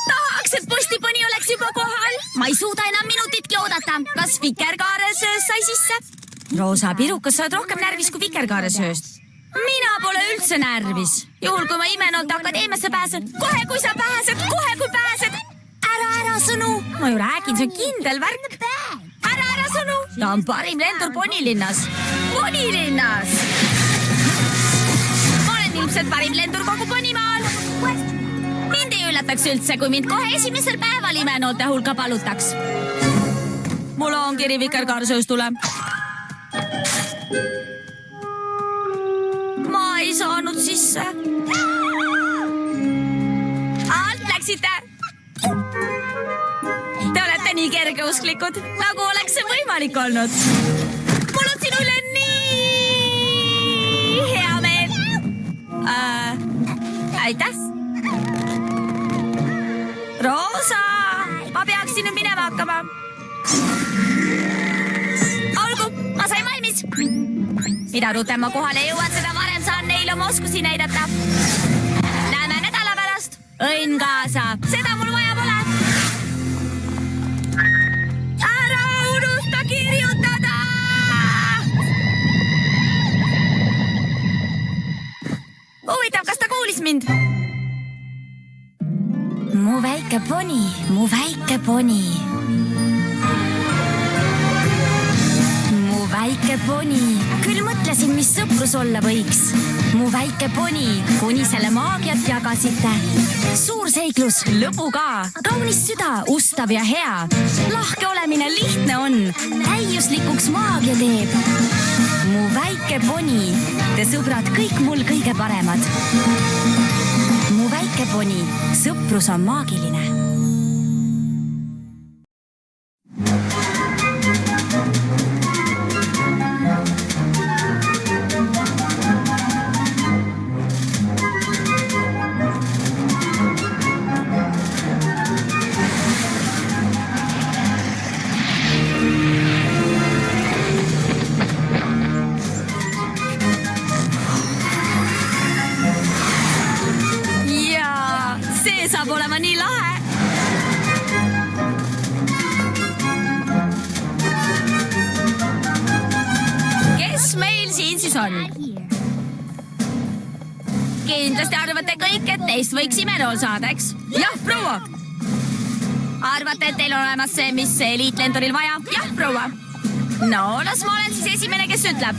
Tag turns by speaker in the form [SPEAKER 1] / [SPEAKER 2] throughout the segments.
[SPEAKER 1] Tahaks, et postipõni oleks juba kohal. Ma ei suuda enam minutitki oodata. Kas vikerkaaresööst sai sisse? Roosa pirukas, sa oled rohkem närvis kui vikerkaaresööst. Mina pole üldse närvis. Juhul, kui ma Imenolde akadeemiasse pääsen. Kohe, kui sa pääsed, kohe, kui pääsed. Ära sõnu. Ma ju räägin, see on kindel värk. Ära sõnu. Ta on parim lendur Ponilinnas. Ponilinnas! Ma olen ilmselt parim lendur kogu Ponimaal. Mind ei üllataks üldse, kui mind kohe esimesel päeval Imenolde hulka palutaks. Mul on kiri vikerkaaresööstule. Ma ei saanud sisse. Alt läksite. Te olete nii kergeusklikud, nagu oleks see võimalik olnud. Mul on sinu üle nii hea meel. Aitäh. Roosa, ma peaksin nüüd minema hakkama. Olgu, ma sain valmis. Mida rutem ma kohale jõuan, seda varem saan neile oma oskusi näidata. Näeme nädala pärast. Õnn kaasa. Seda mul vaja pole. Ära unusta kirjutada! Huvitav, kas ta kuulis mind? Mu väike poni, mu väike poni. Mu väike poni, küll mõtlesin, mis sõprus olla võiks. Mu väike poni, kuni selle maagiat jagasite. Suur seiklus, lõbu ka. Kaunis süda, ustav ja hea. Lahke olemine lihtne on, täiuslikuks maagia teeb. Mu väike poni, te sõbrad kõik mul kõige paremad. Mu väike poni, sõprus on maagiline. Saab olema nii lahe. Kes meil siin siis on? Kindlasti arvate kõik, et teist võiks Imenol saada, eks? Jah, proua! Arvate, et teil on olemas see, mis eliitlenduril vaja? Jah, proua! No, las ma olen siis esimene, kes ütleb.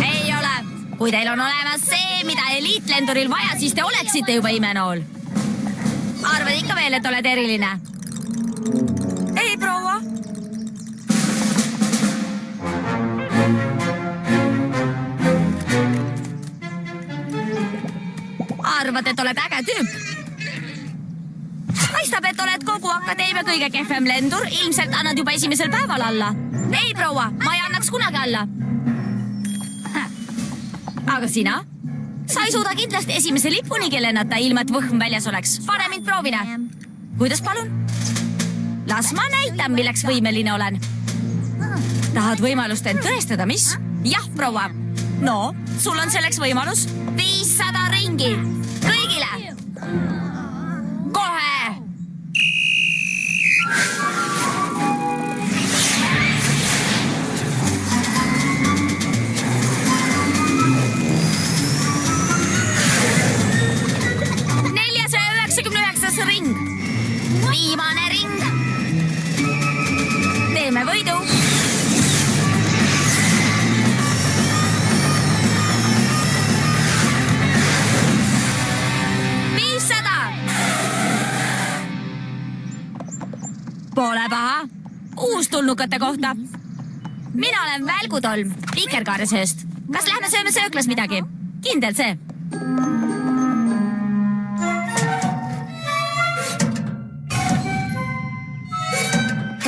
[SPEAKER 1] Ei ole. Kui teil on olemas see, mida eliitlenduril vaja, siis te oleksite juba Imenol. Arvad ikka veel, et oled eriline? Ei, proua. Arvad, et oled äge tüüp? Paistab, et oled kogu akadeemia kõige kehvem lendur. Ilmselt annad juba esimesel päeval alla. Ei, proua, ma ei annaks kunagi alla. Aga sina? Sa ei suuda kindlasti esimese lipunigi lennata, ilma et võhm väljas oleks. Pane mind proovine. Kuidas palun? Las ma näitan, milleks võimeline olen. Tahad võimalust end tõestada, mis? Jah, proua. No, sul on selleks võimalus 500 ringi. Kõigile. Kohe. Ring. Viimane ring. Teeme võidu. Pole paha. Uustulnukate kohta. Mina olen Välgutolm, vikerkaaresööst. Kas lähme sööme sööklas midagi? Kindel see.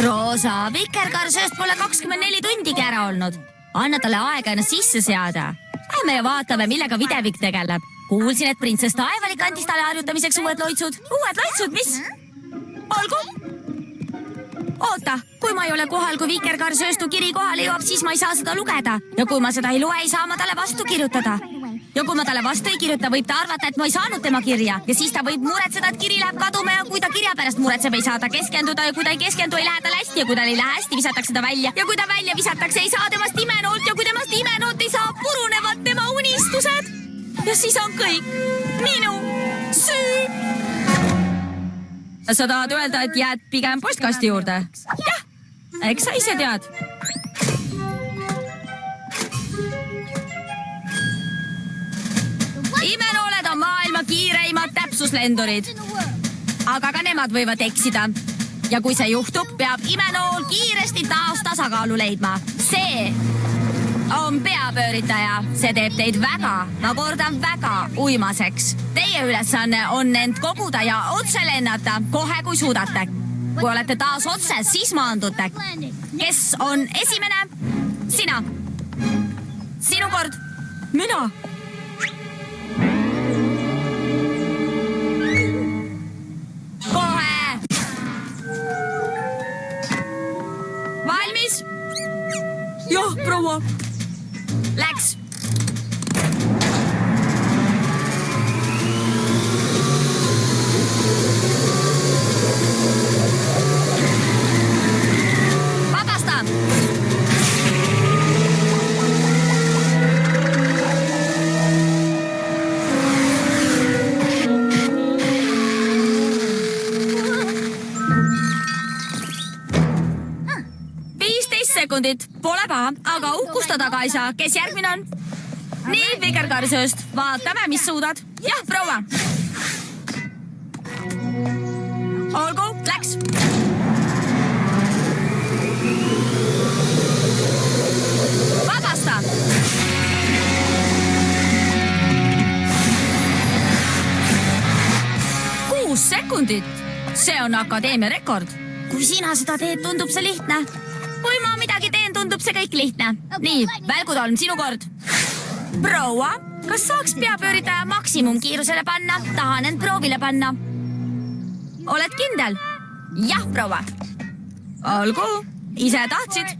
[SPEAKER 1] Roosa, vikerkaaresööst pole 24 tundigi ära olnud. Anna talle aega ennast sisse seada. Lähme ja vaatame, millega Videvik tegeleb. Kuulsin, et printsess Taevalik andis talle harjutamiseks uued loitsud. Uued loitsud, mis? Olgu. Oota, kui ma ei ole kohal, kui Vikerkaarsööstu kiri kohale jõuab, siis ma ei saa seda lugeda. Ja kui ma seda ei loe, ei saa ma talle vastu kirjutada. Ja kui ma talle vastu ei kirjuta, võib ta arvata, et ma ei saanud tema kirja. Ja siis ta võib muretseda, et kiri läheb kaduma ja kui ta kirja pärast muretseb, ei saa ta keskenduda ja kui ta ei keskendu, ei lähe tal hästi ja kui tal ei lähe hästi, visatakse ta välja. Ja kui ta välja visatakse, ei saa temast imenoolt ja kui temast imenoolt ei saa, purunevad tema unistused. Ja siis on kõik minu süü. Sa tahad öelda, et jääd pigem postkasti juurde? Jah, eks sa ise tead. Imenooled on maailma kiireimad täpsuslendurid. Aga ka nemad võivad eksida. Ja kui see juhtub, peab imenool kiiresti taas tasakaalu leidma. See on peapööritaja. See teeb teid väga, ma kordan väga, uimaseks. Teie ülesanne on end koguda ja otse lennata kohe, kui suudate. Kui olete taas otse, siis maandute. Kes on esimene? Sina. Sinu kord. Mina. Kohe. Valmis? Jah, proua. Läks. Vabasta. Sekundit, pole paha, aga uhkusta taga ei saa. Kes järgmine on? Nii, Vikerkaarsööst. Vaatame, mis suudad. Jah, proua. Olgu, läks. Vabasta. Kuus sekundit. See on akadeemia rekord. Kui sina seda teed, tundub see lihtne. Kui ma midagi teen, tundub see kõik lihtne. Nii, Välgutolm, sinu kord. Proua, kas saaks peapööritaja maksimumkiirusele panna? Tahan end proovile panna. Oled kindel? Jah, proua. Olgu, ise tahtsid.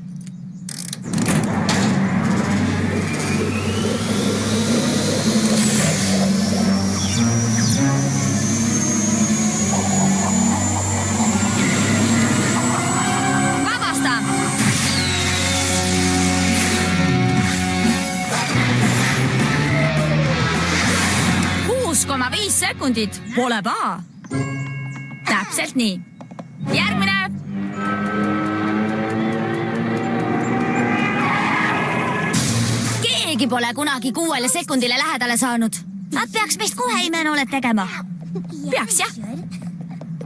[SPEAKER 1] Sekundit, pole paha. Täpselt nii. Järgmine. Keegi pole kunagi 6 sekundile lähedale saanud. Nad peaks meist kohe imenooled tegema. Peaks, jah.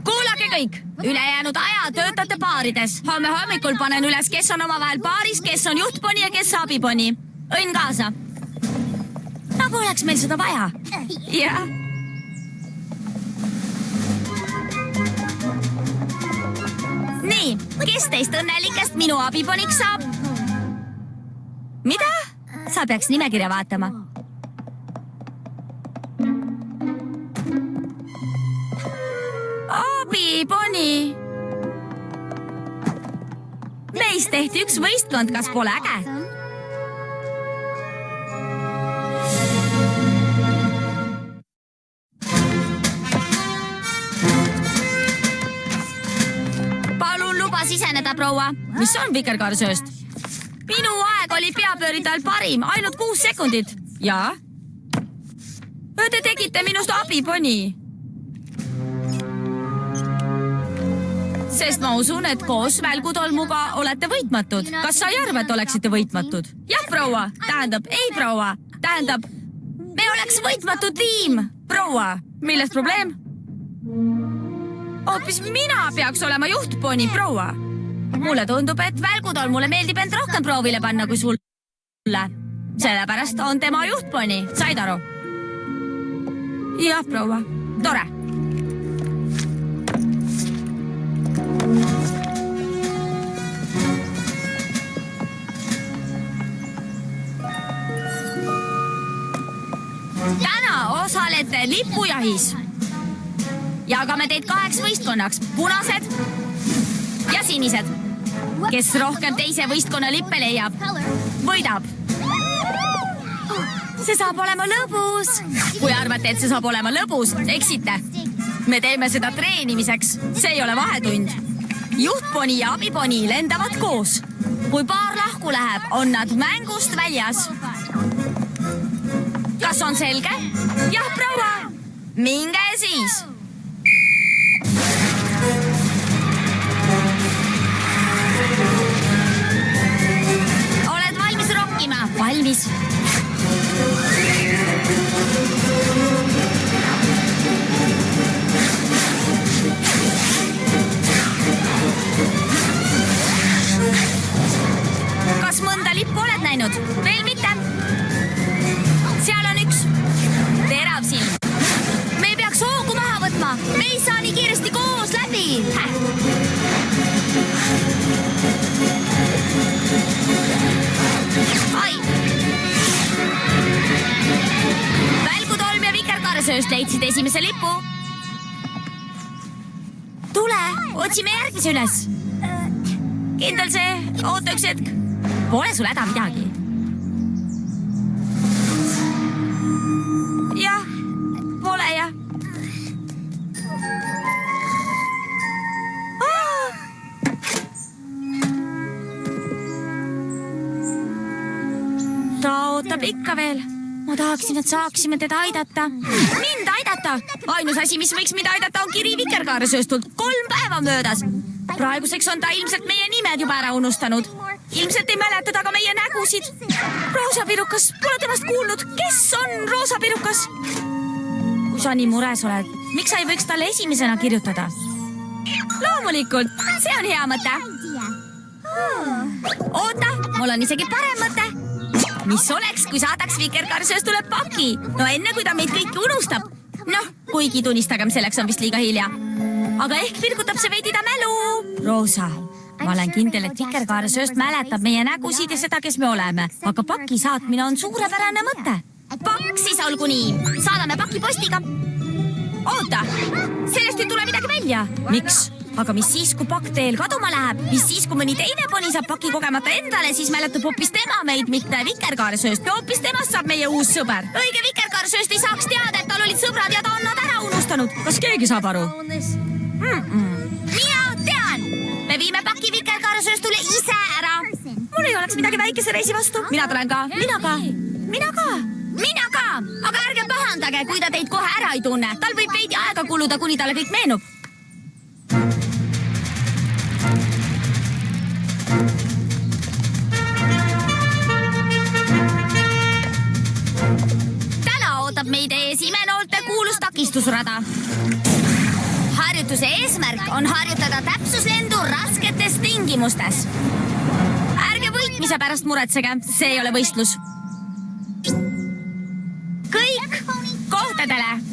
[SPEAKER 1] Kuulake kõik. Ülejäänud aja töötate paarides. Homme hommikul panen üles, kes on omavahel paaris, kes on juhtponi ja kes abiponi. Õnn kaasa. Nagu oleks meil seda vaja. Jah. Nii, kes teist õnnelikest minu abiponiks saab? Mida? Sa peaks nimekirja vaatama. Abiponi! Meist tehti üks võistkond, kas pole äge? Siseneda, proua. Mis on Vikerkaarsööst? Minu aeg oli peapööritajal parim, ainult 6 sekundit. Jaa? Te tegite minust abiponi. Sest ma usun, et koos Välgutolmuga olete võitmatud. Kas sa ei arva, et oleksite võitmatud? Jah, proua. Tähendab, ei, proua. Tähendab, me oleks võitmatu tiim. Proua, milles probleem? Hoopis mina peaks olema juhtponi, proua. Mulle tundub, et Välgutolmule meeldib end rohkem proovile panna kui sulle. Sellepärast on tema juhtponi. Said aru? Jah, proua. Tore. Täna osalete lipujahis. Jagame teid 2 võistkonnaks. Punased ja sinised. Kes rohkem teise võistkonna lippe leiab, võidab. See saab olema lõbus. Kui arvate, et see saab olema lõbus, eksite. Me teeme seda treenimiseks. See ei ole vahetund. Juhtponi ja abiponi lendavad koos. Kui paar lahku läheb, on nad mängust väljas. Kas on selge? Jah, proua. Minge siis. Oled valmis rokkima? Valmis. Kas mõnda lippu oled näinud? Veel mitte. Seal on üks. Terav silm. Me ei peaks hoogu maha võtma. Me ei saa nii kiiresti koos läbi. Ai. Välgutolm ja vikerkaaresööst leidsid esimese lipu. Tule, otsime järgmise üles. Kindel see, oota üks hetk. Pole sul häda midagi. Jah, pole jah. Ta ootab ikka veel. Ma tahaksin, et saaksime teda aidata. Mind aidata? Ainus asi, mis võiks mind aidata, on kiri vikerkaaresööstult. 3 päeva möödas. Praeguseks on ta ilmselt meie nimed juba ära unustanud. Ilmselt ei mäleta ta ka meie nägusid. Roosapirukas, pole temast kuulnud. Kes on Roosapirukas? Kui sa nii mures oled, miks sa ei võiks talle esimesena kirjutada? Loomulikult, see on hea mõte. Oota, mul on isegi parem mõte. Mis oleks, kui saadaks vikerkaaresööstule paki? No enne, kui ta meid kõiki unustab. Noh, kuigi tunnistagem, selleks on vist liiga hilja. Aga ehk virgutab see veidi ta mälu. Roosa, ma olen kindel, et vikerkaaresööst mäletab meie nägusid ja seda, kes me oleme. Aga paki saatmine on suurepärane mõte. Pakk siis olgu nii. Saadame paki postiga. Oota, sellest ei tule midagi välja. Miks? Aga mis siis, kui pakk teel kaduma läheb? Mis siis, kui mõni teine poni saab paki kogemata endale, siis mäletab hoopis tema meid, mitte vikerkaaresööst. Ja hoopis temast saab meie uus sõber. Õige vikerkaaresööst ei saaks teada, et tal olid sõbrad ja ta on nad ära unustanud. Kas keegi saab aru? Mina tean! Me viime paki vikerkaaresööstule ise ära. Mul ei oleks midagi väikese reisi vastu. Mina tulen ka. Mina ka. Mina ka. Mina ka. Aga ärge pahandage, kui ta teid kohe ära ei tunne. Tal võib veidi aega kuluda, kuni talle kõik meenub. Täna ootab meid ees imenoolte kuulus takistusrada. Harjutuse eesmärk on harjutada täpsuslendu rasketes tingimustes. Ärge võitmise pärast muretsege, see ei ole võistlus. Kõik kohtadele!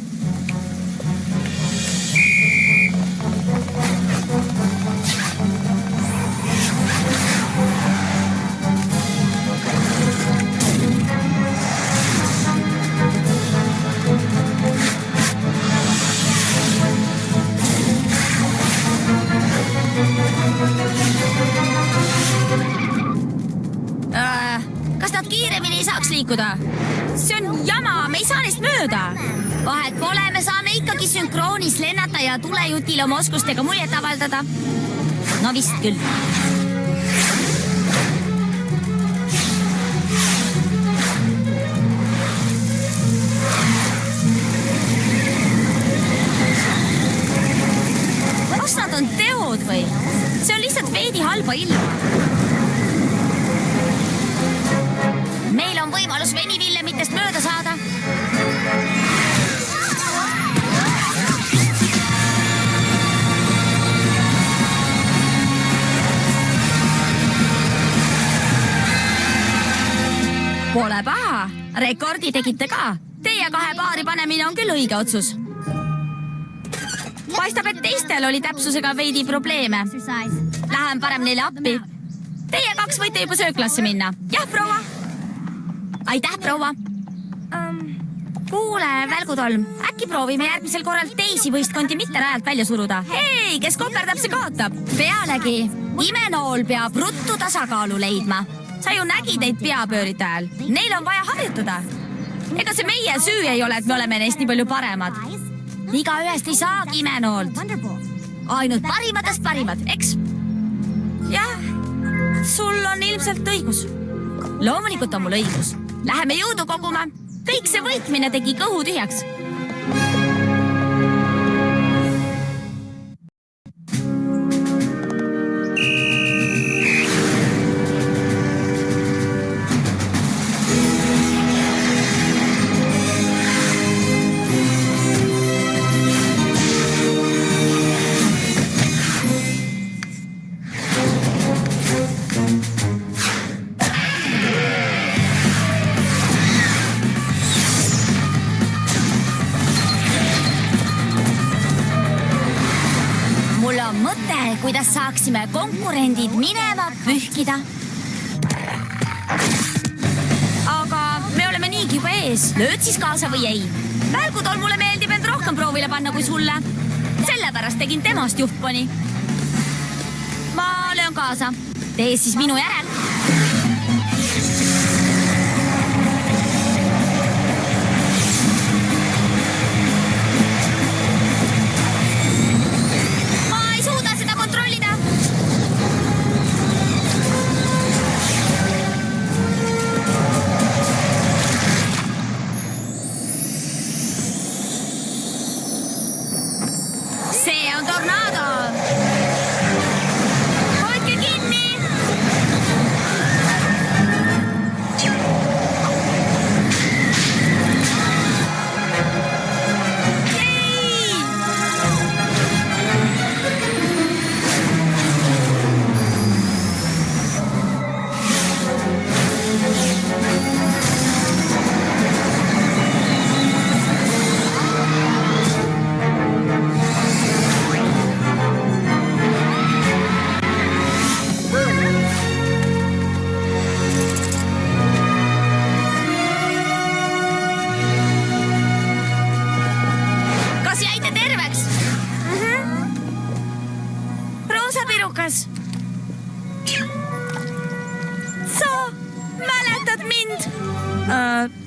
[SPEAKER 1] Kas nad kiiremini ei saaks liikuda? See on jama, me ei saa neist mööda. Vahet pole, me saame ikkagi sünkroonis lennata ja tulejutil oma oskustega muljet avaldada. No vist küll. Kas nad on teod või? See on lihtsalt veidi halba ilma. Meil on võimalus venivillemitest mööda saada. Pole paha. Rekordi tegite ka. Teie 2 paari panemine on küll õige otsus. Paistab, et teistel oli täpsusega veidi probleeme. Lähen parem neile appi. Teie 2 võite juba sööklasse minna. Jah, proua. Aitäh, proua. Kuule, välgutolm, äkki proovime järgmisel korral teisi võistkondi mitte rajalt välja suruda. Hei, kes koperdab, see kaotab. Pealegi, Imenool peab ruttu tasakaalu leidma. Sa ju nägid neid peapöörite ajal. Neil on vaja harjutada. Ega see meie süü ei ole, et me oleme neist nii palju paremad. Igaühest ei saagi imenoolt. Ainult parimatest parimad, eks? Jah, sul on ilmselt õigus. Loomulikult on mul õigus. Läheme jõudu koguma. Kõik see võitmine tegi kõhu tühjaks. Kuidas saaksime konkurendid minema pühkida. Aga me oleme niigi juba ees. Lööd siis kaasa või ei? Välgutol mulle meeldib end rohkem proovile panna kui sulle. Sellepärast tegin temast juhtponi. Ma löön kaasa. Tee siis minu järel.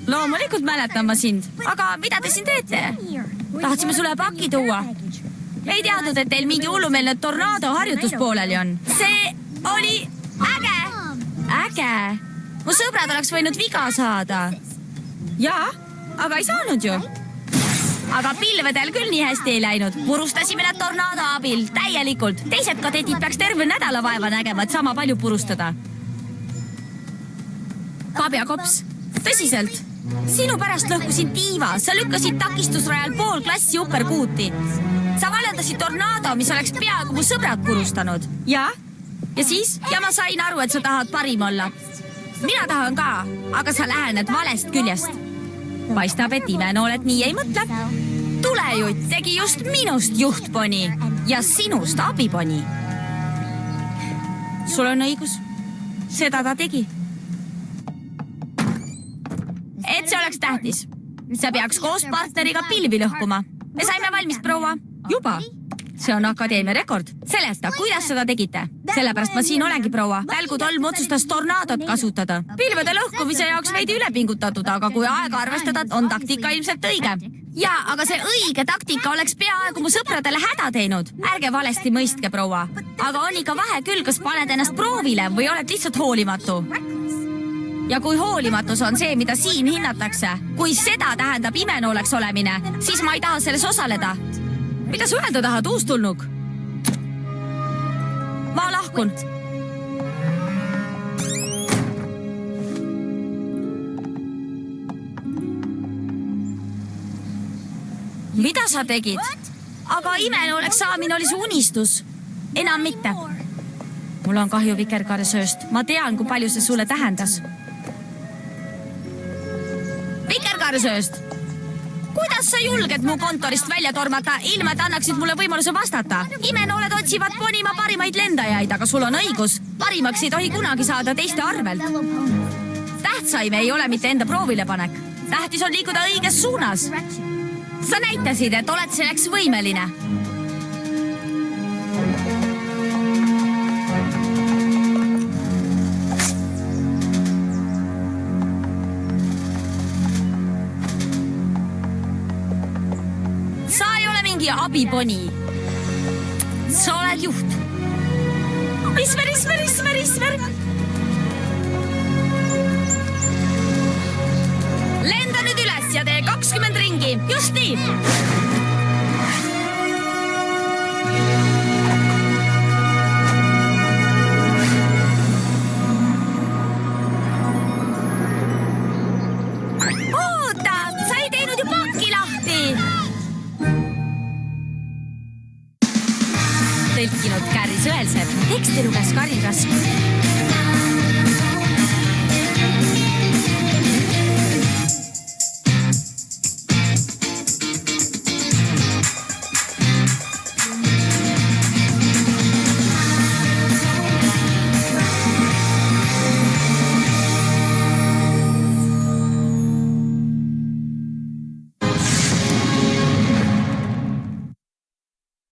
[SPEAKER 1] Loomulikult mäletan ma sind, aga mida te siin teete? Tahtsime sulle paki tuua. Me ei teadnud, et teil mingi hullumeelne tornaado harjutus pooleli on. See oli äge. Äge. Mu sõbrad oleks võinud viga saada. Jaa, aga ei saanud ju. Aga pilvedel küll nii hästi ei läinud. Purustasime nad tornaado abil täielikult. Teised kadetid peaks terve nädala vaeva nägema, et sama palju purustada. Kabjakops, tõsiselt. Sinu pärast lõhkusin tiiva. Sa lükkasid takistusrajal pool klassi uperkuuti. Sa valendasid tornaado, mis oleks peaaegu mu sõbrad purustanud. Ja? Ja siis? Ja ma sain aru, et sa tahad parim olla. Mina tahan ka, aga sa lähened valest küljest. Paistab, et imenoolet nii ei mõtle. Tulejutt tegi just minust juhtponi ja sinust abiponi. Sul on õigus. Seda ta tegi. Et see oleks tähtis. Sa peaks koos partneriga pilvi lõhkuma. Me saime valmis, proua. Juba. See on akadeemia rekord. Seleta, kuidas seda tegite? Sellepärast ma siin olengi, proua. Välgutolm otsustas tornaadot kasutada. Pilvede lõhkumise jaoks veidi ülepingutatud, aga kui aega arvestada, on taktika ilmselt õige. Ja, aga see õige taktika oleks peaaegu mu sõpradele häda teinud. Ärge valesti mõistke, proua. Aga on ikka vahe küll, kas paned ennast proovile või oled lihtsalt hoolimatu. Ja kui hoolimatus on see, mida siin hinnatakse, kui seda tähendab imenooleks olemine, siis ma ei taha selles osaleda. Mida sa öelda tahad, uustulnuk? Ma lahkun. Mida sa tegid? Aga imenooleks saamine oli su unistus. Enam mitte. Mul on kahju vikerkaaresööst. Ma tean, kui palju see sulle tähendas. Vikerkaaresööst! Kuidas sa julged mu kontorist välja tormata, ilma et annaksid mulle võimaluse vastata? Imenooled otsivad ponima parimaid lendajaid, aga sul on õigus. Parimaks ei tohi kunagi saada teiste arvelt. Tähtsaim ei ole mitte enda proovilepanek. Tähtis on liikuda õiges suunas. Sa näitasid, et oled selleks võimeline. või abiponi? Sa oled juht. Isver. Lenda nüüd üles ja tee 20 ringi. Just nii. Oota, sa ei teinud ju pakki lahti. Tõlkinud Käri Sõelsepp, teksti luges Karin Rask.